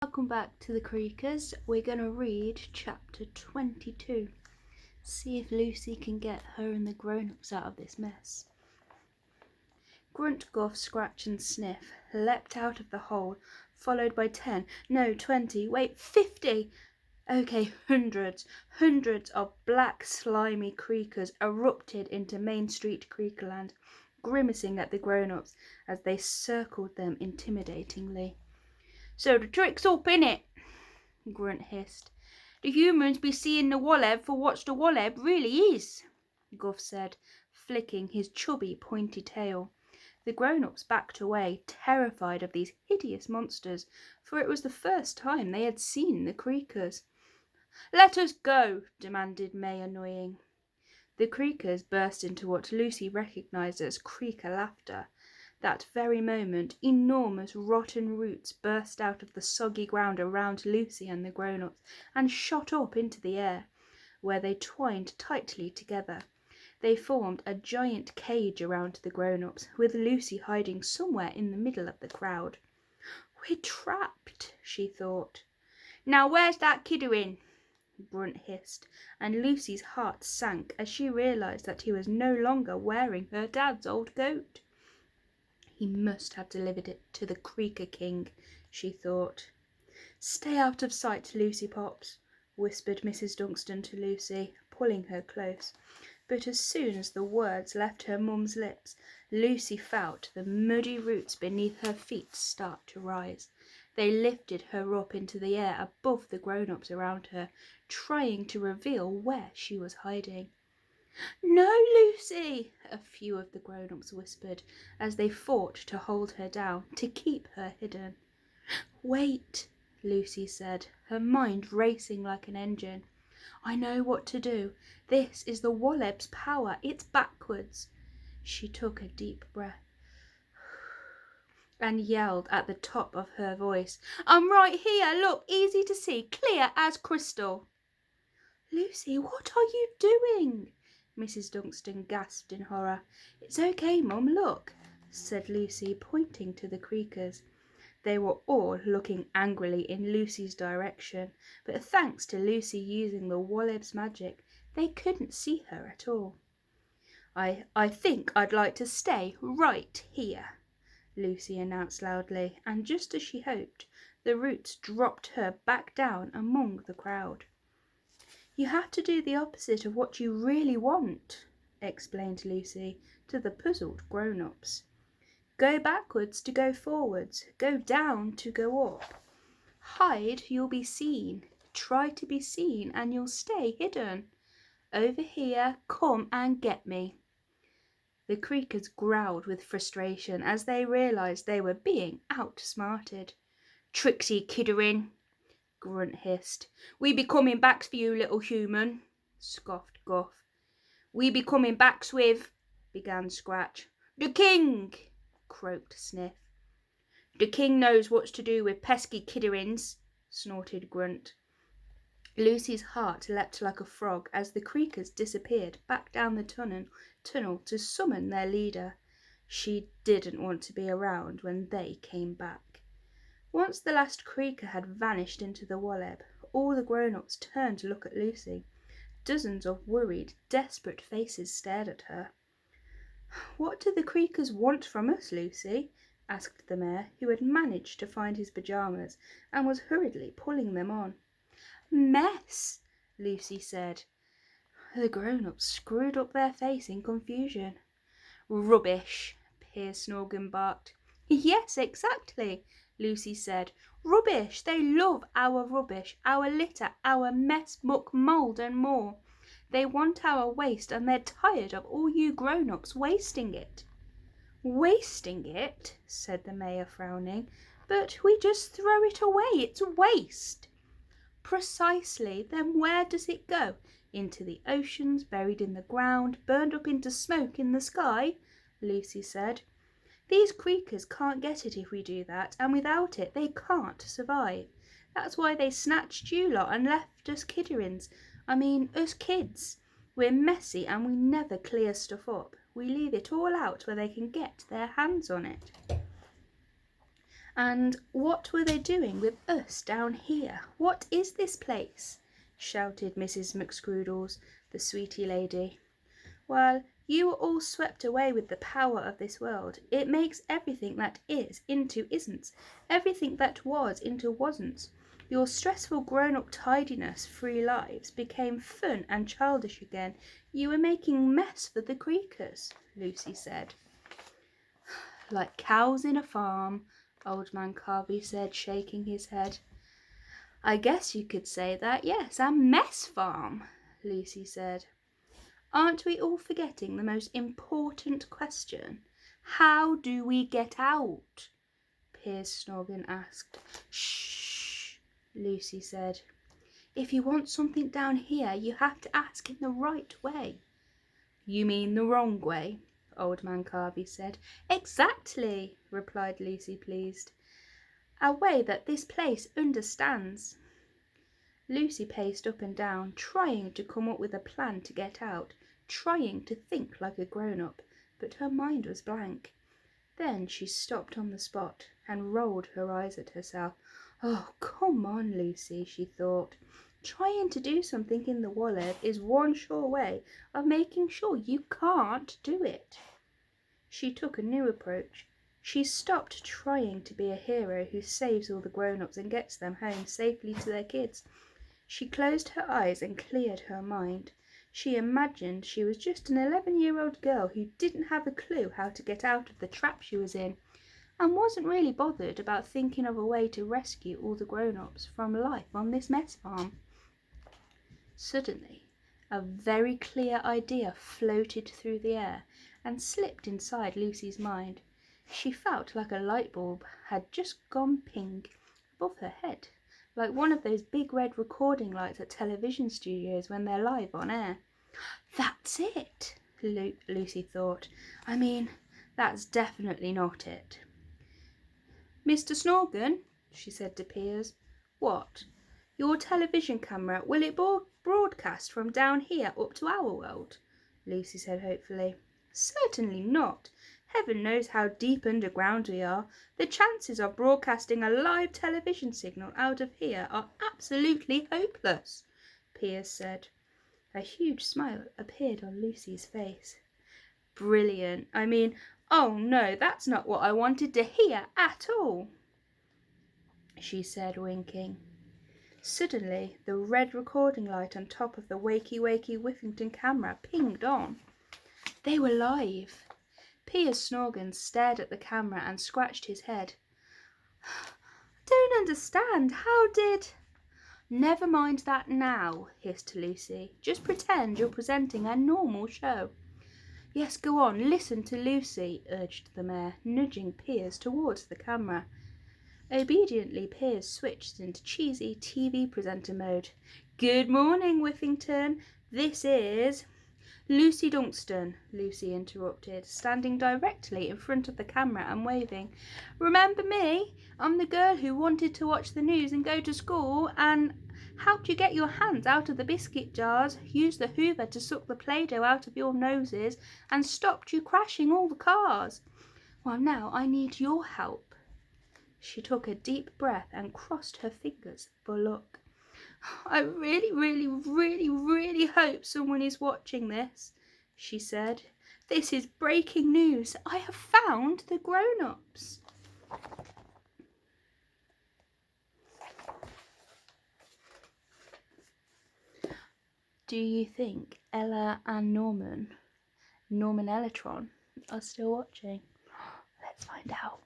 Welcome back to the Creakers. We're going to read chapter 22. See if Lucy can get her and the grown-ups out of this mess. Grunt, Guff, Scratch and Sniff leapt out of the hole, followed by 10, no 20, wait 50! Okay, hundreds of black slimy creakers erupted into Main Street Creakerland, grimacing at the grown-ups as they circled them intimidatingly. "So the trick's up, innit?" Grunt hissed. "The humans be seeing the Walleb for what the Walleb really is," Guff said, flicking his chubby pointy tail. The grown-ups backed away, terrified of these hideous monsters, for it was the first time they had seen the Creakers. "Let us go," demanded May, annoying. The Creakers burst into what Lucy recognised as Creaker laughter. That very moment, enormous rotten roots burst out of the soggy ground around Lucy and the grown-ups and shot up into the air, where they twined tightly together. They formed a giant cage around the grown-ups, with Lucy hiding somewhere in the middle of the crowd. "We're trapped," she thought. "Now where's that kiddo-in?" Grunt hissed, and Lucy's heart sank as she realised that he was no longer wearing her dad's old coat. He must have delivered it to the Creaker King, she thought. "Stay out of sight, Lucy Pops," whispered Mrs. Dunstan to Lucy, pulling her close. But as soon as the words left her mum's lips, Lucy felt the muddy roots beneath her feet start to rise. They lifted her up into the air above the grown-ups around her, trying to reveal where she was hiding. "No, Lucy," a few of the grown-ups whispered as they fought to hold her down, to keep her hidden. "Wait," Lucy said, her mind racing like an engine. "I know what to do. This is the Walleb's power. It's backwards." She took a deep breath and yelled at the top of her voice, "I'm right here, look, easy to see, clear as crystal." "Lucy, what are you doing?" Mrs. Dunstan gasped in horror. "It's okay, Mum, look," said Lucy, pointing to the Creakers. They were all looking angrily in Lucy's direction, but thanks to Lucy using the Walleb's magic, they couldn't see her at all. I think I'd like to stay right here," Lucy announced loudly, and just as she hoped, the roots dropped her back down among the crowd. "You have to do the opposite of what you really want," explained Lucy to the puzzled grown-ups. "Go backwards to go forwards, go down to go up. Hide, you'll be seen. Try to be seen and you'll stay hidden. Over here, come and get me." The Creakers growled with frustration as they realised they were being outsmarted. "Tricksy kidderin'," Grunt hissed. "We be coming back for you, little human," scoffed Guff. "We be coming back with," began Scratch. "The King," croaked Sniff. "The King knows what to do with pesky kidderins," snorted Grunt. Lucy's heart leapt like a frog as the Creakers disappeared back down the tunnel to summon their leader. She didn't want to be around when they came back. Once the last Creaker had vanished into the Walleb, all the grown-ups turned to look at Lucy. Dozens of worried, desperate faces stared at her. "What do the Creakers want from us, Lucy?" asked the Mayor, who had managed to find his pyjamas and was hurriedly pulling them on. "Mess," Lucy said. The grown-ups screwed up their face in confusion. "Rubbish," Piers Snorgan barked. "Yes, exactly," Lucy said. "Rubbish. They love our rubbish, our litter, our mess, muck, mould and more. They want our waste and they're tired of all you grown-ups wasting it." "Wasting it?" said the Mayor, frowning. "But we just throw it away. It's waste." "Precisely. Then where does it go? Into the oceans, buried in the ground, burned up into smoke in the sky?" Lucy said. "These Creakers can't get it if we do that, and without it they can't survive. That's why they snatched you lot and left us us kids. We're messy and we never clear stuff up. We leave it all out where they can get their hands on it." And what were they doing with us down here? What is this place? Shouted Mrs. McScroodles, the sweetie lady. Well, you were all swept away with the power of this world. It makes everything that is into isn't, everything that was into wasn't. Your stressful grown-up tidiness, free lives became fun and childish again. You were making mess for the Creakers, Lucy said. Like cows in a farm, Old Man Carvey said, shaking his head. I guess you could say that, yes, a mess farm, Lucy said. Aren't we all forgetting the most important question? How do we get out? Piers Snoggin asked. Shh, Lucy said. If you want something down here, you have to ask in the right way. You mean the wrong way? Old Man Carvey said. Exactly, replied Lucy, pleased. A way that this place understands. Lucy paced up and down, trying to come up with a plan to get out, trying to think like a grown-up, but her mind was blank. Then she stopped on the spot and rolled her eyes at herself. Oh, come on, Lucy, she thought. Trying to do something in the wallet is one sure way of making sure you can't do it. She took a new approach. She stopped trying to be a hero who saves all the grown-ups and gets them home safely to their kids. She closed her eyes and cleared her mind. She imagined she was just an 11-year-old girl who didn't have a clue how to get out of the trap she was in, and wasn't really bothered about thinking of a way to rescue all the grown-ups from life on this mess farm. Suddenly, a very clear idea floated through the air and slipped inside Lucy's mind. She felt like a light bulb had just gone ping above her head, like one of those big red recording lights at television studios when they're live on air. That's it, Lucy thought. I mean, that's definitely not it. Mr. Snorgan, she said to Piers. What? Your television camera, will it broadcast from down here up to our world? Lucy said hopefully. Certainly not. Heaven knows how deep underground we are. The chances of broadcasting a live television signal out of here are absolutely hopeless, Piers said. A huge smile appeared on Lucy's face. Brilliant. I mean, oh no, that's not what I wanted to hear at all, she said, winking. Suddenly, the red recording light on top of the wakey-wakey Whiffington camera pinged on. They were live. Piers Snorgan stared at the camera and scratched his head. Don't understand. How did... Never mind that now, hissed Lucy. Just pretend you're presenting a normal show. Yes, go on, listen to Lucy, urged the mayor, nudging Piers towards the camera. Obediently, Piers switched into cheesy TV presenter mode. Good morning, Whiffington. This is... Lucy Dunkston, Lucy interrupted, standing directly in front of the camera and waving. Remember me? I'm the girl who wanted to watch the news and go to school and helped you get your hands out of the biscuit jars, used the hoover to suck the Play-Doh out of your noses, and stopped you crashing all the cars. Well, now I need your help. She took a deep breath and crossed her fingers for luck. I really, really, really, really hope someone is watching this, she said. This is breaking news. I have found the grown-ups. Do you think Ella and Norman Electron, are still watching? Let's find out.